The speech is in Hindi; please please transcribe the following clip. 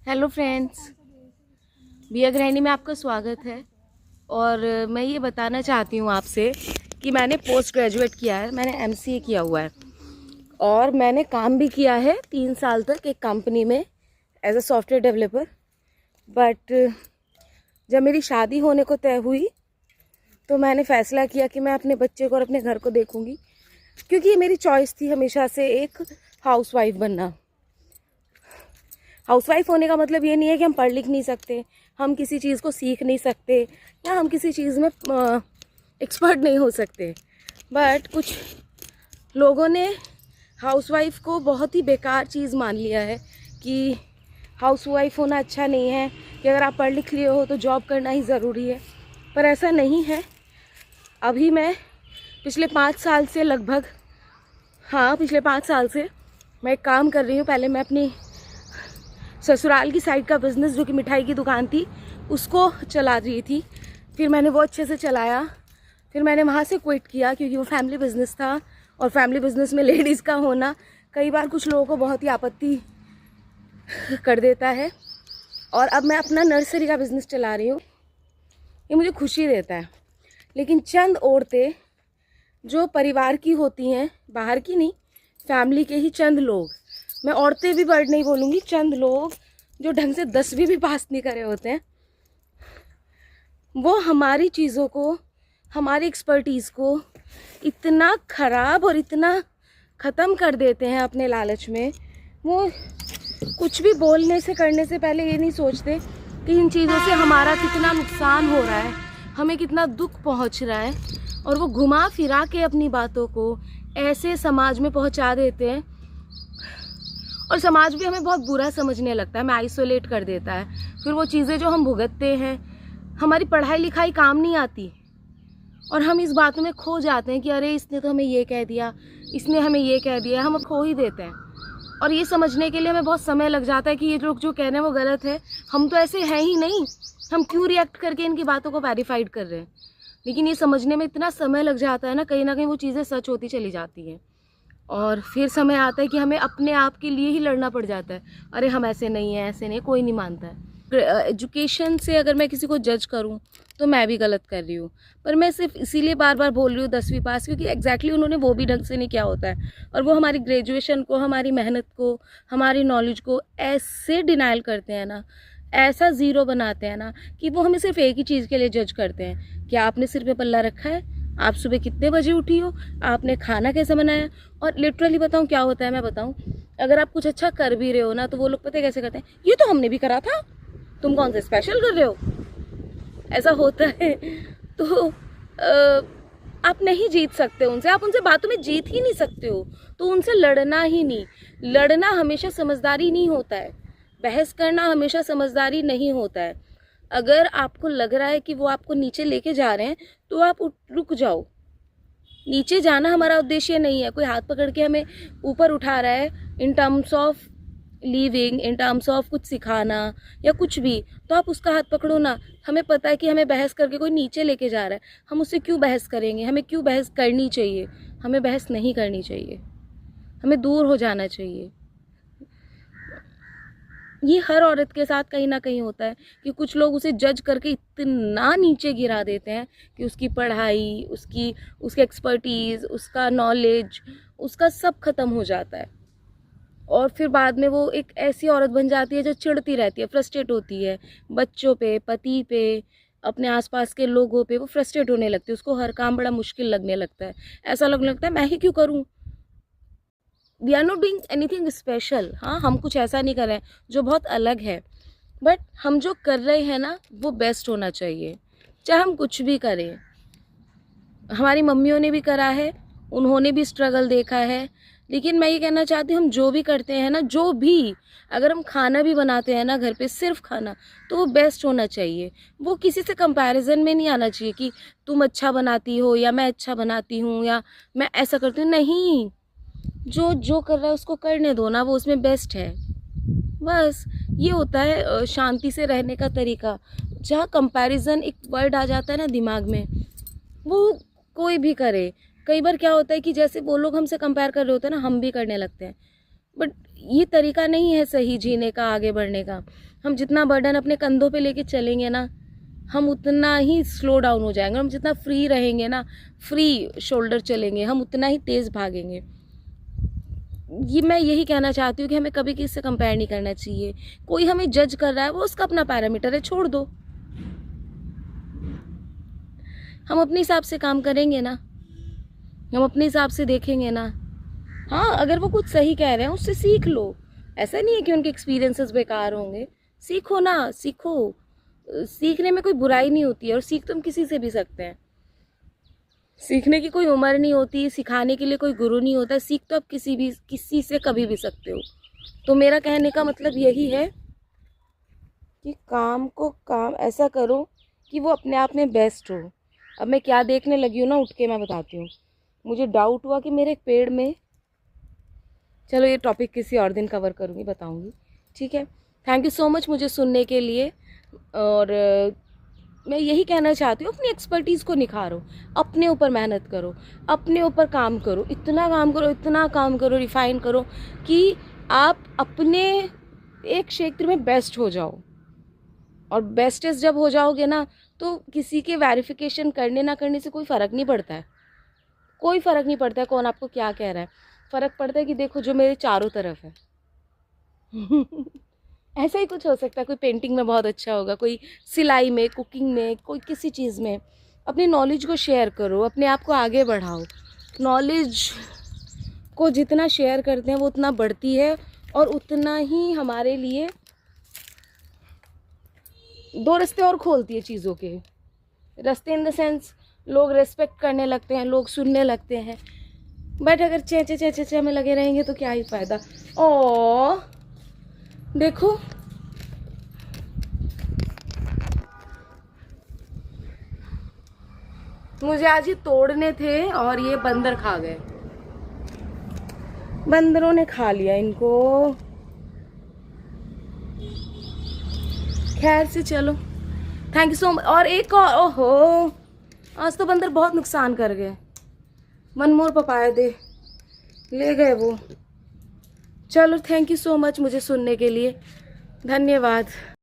हेलो फ्रेंड्स, बिया गृहिणी में आपका स्वागत है। और मैं ये बताना चाहती हूँ आपसे कि मैंने पोस्ट ग्रेजुएट किया है, मैंने एमसीए किया हुआ है और मैंने काम भी किया है 3 साल तक एक कंपनी में as a software developer. But जब मेरी शादी होने को तय हुई तो मैंने फ़ैसला किया कि मैं अपने बच्चे को और अपने घर को देखूँगी, क्योंकि ये मेरी चॉइस थी हमेशा से एक हाउसवाइफ बनना। हाउसवाइफ होने का मतलब ये नहीं है कि हम पढ़ लिख नहीं सकते, हम किसी चीज़ को सीख नहीं सकते या हम किसी चीज़ में एक्सपर्ट नहीं हो सकते। बट कुछ लोगों ने हाउसवाइफ को बहुत ही बेकार चीज़ मान लिया है कि हाउसवाइफ होना अच्छा नहीं है, कि अगर आप पढ़ लिख लिए हो तो जॉब करना ही ज़रूरी है। पर ऐसा नहीं है। अभी मैं पिछले 5 साल से लगभग पिछले 5 साल से मैं एक काम कर रही हूँ। पहले मैं अपनी ससुराल की साइड का बिज़नेस, जो कि मिठाई की दुकान थी, उसको चला रही थी। फिर मैंने वो अच्छे से चलाया, फिर मैंने वहाँ से क्विट किया क्योंकि वो फैमिली बिज़नेस था और फैमिली बिज़नेस में लेडीज़ का होना कई बार कुछ लोगों को बहुत ही आपत्ति कर देता है। और अब मैं अपना नर्सरी का बिज़नेस चला रही हूँ। ये मुझे खुशी देता है, लेकिन चंद औरतें जो परिवार की होती हैं, बाहर की नहीं, फैमिली के ही चंद लोग, मैं औरतें भी वर्ड नहीं बोलूँगी, चंद लोग जो ढंग से 10वीं भी पास नहीं करे होते हैं, वो हमारी चीज़ों को, हमारी एक्सपर्टीज़ को इतना ख़राब और इतना ख़त्म कर देते हैं अपने लालच में। वो कुछ भी बोलने से, करने से पहले ये नहीं सोचते कि इन चीज़ों से हमारा कितना नुकसान हो रहा है, हमें कितना दुख पहुंच रहा है। और वो घुमा फिरा के अपनी बातों को ऐसे समाज में पहुंचा देते हैं और समाज भी हमें बहुत बुरा समझने लगता है, हमें आइसोलेट कर देता है। फिर वो चीज़ें जो हम भुगतते हैं, हमारी पढ़ाई लिखाई काम नहीं आती और हम इस बातों में खो जाते हैं कि अरे इसने तो हमें ये कह दिया, इसने हमें ये कह दिया, हम खो ही देते हैं। और ये समझने के लिए हमें बहुत समय लग जाता है कि ये लोग जो कह रहे हैं वो गलत है, हम तो ऐसे हैं ही नहीं, हम क्यों रिएक्ट करके इनकी बातों को वेरीफाइड कर रहे हैं। लेकिन ये समझने में इतना समय लग जाता है ना कहीं वो चीज़ें सच होती चली जाती हैं। और फिर समय आता है कि हमें अपने आप के लिए ही लड़ना पड़ जाता है। अरे हम ऐसे नहीं हैं, ऐसे नहीं, कोई नहीं मानता है। एजुकेशन से अगर मैं किसी को जज करूं तो मैं भी गलत कर रही हूँ। पर मैं सिर्फ इसीलिए बार बार बोल रही हूँ 10वीं पास, क्योंकि एग्जैक्टली उन्होंने वो भी ढंग से नहीं किया होता है और वो हमारी ग्रेजुएशन को, हमारी मेहनत को, हमारी नॉलेज को ऐसे डिनाइल करते हैं ना, ऐसा ज़ीरो बनाते हैं ना, कि वो हमें सिर्फ एक ही चीज़ के लिए जज करते हैं कि आपने सिर पे पल्ला रखा है, आप सुबह कितने बजे उठी हो, आपने खाना कैसे बनाया। और लिटरली बताऊँ क्या होता है, मैं बताऊँ, अगर आप कुछ अच्छा कर भी रहे हो ना तो वो लोग पता है कैसे करते हैं, ये तो हमने भी करा था, तुम कौन से स्पेशल कर रहे हो, ऐसा होता है। तो आप नहीं जीत सकते उनसे, आप उनसे बातों में जीत ही नहीं सकते हो, तो उनसे लड़ना ही नहीं। लड़ना हमेशा समझदारी नहीं होता है, बहस करना हमेशा समझदारी नहीं होता है। अगर आपको लग रहा है कि वो आपको नीचे लेके जा रहे हैं तो आप रुक जाओ। नीचे जाना हमारा उद्देश्य नहीं है, कोई हाथ पकड़ के हमें ऊपर उठा रहा है in terms of living, in terms of कुछ सिखाना या कुछ भी, तो आप उसका हाथ पकड़ो ना। हमें पता है कि हमें बहस करके कोई नीचे लेके जा रहा है, हम उससे क्यों बहस करेंगे, हमें क्यों बहस करनी चाहिए। हमें बहस नहीं करनी चाहिए, हमें दूर हो जाना चाहिए। ये हर औरत के साथ कहीं ना कहीं होता है कि कुछ लोग उसे जज करके इतना नीचे गिरा देते हैं कि उसकी पढ़ाई, उसकी एक्सपर्टीज़, उसका नॉलेज, उसका सब खत्म हो जाता है। और फिर बाद में वो एक ऐसी औरत बन जाती है जो चिढ़ती रहती है, फ्रस्ट्रेट होती है, बच्चों पे, पति पे, अपने आसपास के लोगों पे वो फ्रस्ट्रेट होने लगती है, उसको हर काम बड़ा मुश्किल लगने लगता है। ऐसा लगने लगता है मैं ही क्यों करूँ। We are not doing anything special. हाँ, हम कुछ ऐसा नहीं कर रहे हैं जो बहुत अलग है, बट हम जो कर रहे हैं ना वो बेस्ट होना चाहिए, चाहे हम कुछ भी करें। हमारी मम्मियों ने भी करा है, उन्होंने भी स्ट्रगल देखा है। लेकिन मैं ये कहना चाहती हूँ, हम जो भी करते हैं ना, जो भी, अगर हम खाना भी बनाते हैं ना घर पे, सिर्फ खाना, तो वो बेस्ट होना चाहिए। वो किसी से कंपैरिजन में नहीं आना चाहिए कि तुम अच्छा बनाती हो या मैं अच्छा बनाती हूँ या मैं ऐसा करती हूँ। नहीं, जो जो कर रहा है उसको करने दो ना, वो उसमें बेस्ट है। बस ये होता है शांति से रहने का तरीका। जहाँ कंपैरिजन एक वर्ड आ जाता है ना दिमाग में, वो कोई भी करे। कई बार क्या होता है कि जैसे वो लोग हमसे कंपेयर कर रहे होते हैं ना, हम भी करने लगते हैं। बट ये तरीका नहीं है सही जीने का, आगे बढ़ने का। हम जितना बर्डन अपने कंधों पे लेके चलेंगे ना, हम उतना ही स्लो डाउन हो जाएंगे। हम जितना फ्री रहेंगे ना, फ्री शोल्डर चलेंगे, हम उतना ही तेज़ भागेंगे। ये मैं यही कहना चाहती हूँ कि हमें कभी किसी से कंपेयर नहीं करना चाहिए। कोई हमें जज कर रहा है, वो उसका अपना पैरामीटर है, छोड़ दो। हम अपने हिसाब से काम करेंगे ना, हम अपने हिसाब से देखेंगे ना। हाँ, अगर वो कुछ सही कह रहे हैं उससे सीख लो। ऐसा नहीं है कि उनके एक्सपीरियंसेस बेकार होंगे। सीखो ना, सीखो। सीखने में कोई बुराई नहीं होती है, और सीख तुम किसी से भी सकते हैं। सीखने की कोई उम्र नहीं होती, सिखाने के लिए कोई गुरु नहीं होता। सीख तो आप किसी से कभी भी सकते हो। तो मेरा कहने का मतलब यही है कि काम को काम ऐसा करो कि वो अपने आप में बेस्ट हो। अब मैं क्या देखने लगी हूँ ना, उठ के मैं बताती हूँ। मुझे डाउट हुआ कि मेरे एक पेड़ में, चलो ये टॉपिक किसी और दिन कवर करूँगी, बताऊँगी, ठीक है। थैंक यू सो मच मुझे सुनने के लिए। और मैं यही कहना चाहती हूँ, अपनी एक्सपर्टीज़ को निखारो, अपने ऊपर मेहनत करो, अपने ऊपर काम करो, इतना काम करो, इतना काम करो, रिफाइन करो कि आप अपने एक क्षेत्र में बेस्ट हो जाओ। और बेस्टेस्ट जब हो जाओगे ना, तो किसी के वेरिफिकेशन करने ना करने से कोई फ़र्क नहीं पड़ता है। कोई फ़र्क नहीं पड़ता है कौन आपको क्या कह रहा है। फ़र्क पड़ता है कि देखो जो मेरे चारों तरफ है। ऐसा ही कुछ हो सकता है। कोई पेंटिंग में बहुत अच्छा होगा, कोई सिलाई में, कुकिंग में, कोई किसी चीज़ में। अपनी नॉलेज को शेयर करो, अपने आप को आगे बढ़ाओ। नॉलेज को जितना शेयर करते हैं वो उतना बढ़ती है, और उतना ही हमारे लिए दो रास्ते और खोलती है चीज़ों के। रास्ते इन द सेंस, लोग रेस्पेक्ट करने लगते हैं, लोग सुनने लगते हैं। बट अगर चे में लगे रहेंगे तो क्या ही फ़ायदा। ओ देखो, मुझे आज ये तोड़ने थे और ये बंदर खा गए। बंदरों ने खा लिया इनको। खैर से चलो, थैंक यू सो मच। और एक और, ओहो, आज तो बंदर बहुत नुकसान कर गए। वन मोर पपाया दे, ले गए वो। चलो, थैंक यू सो मच मुझे सुनने के लिए। धन्यवाद।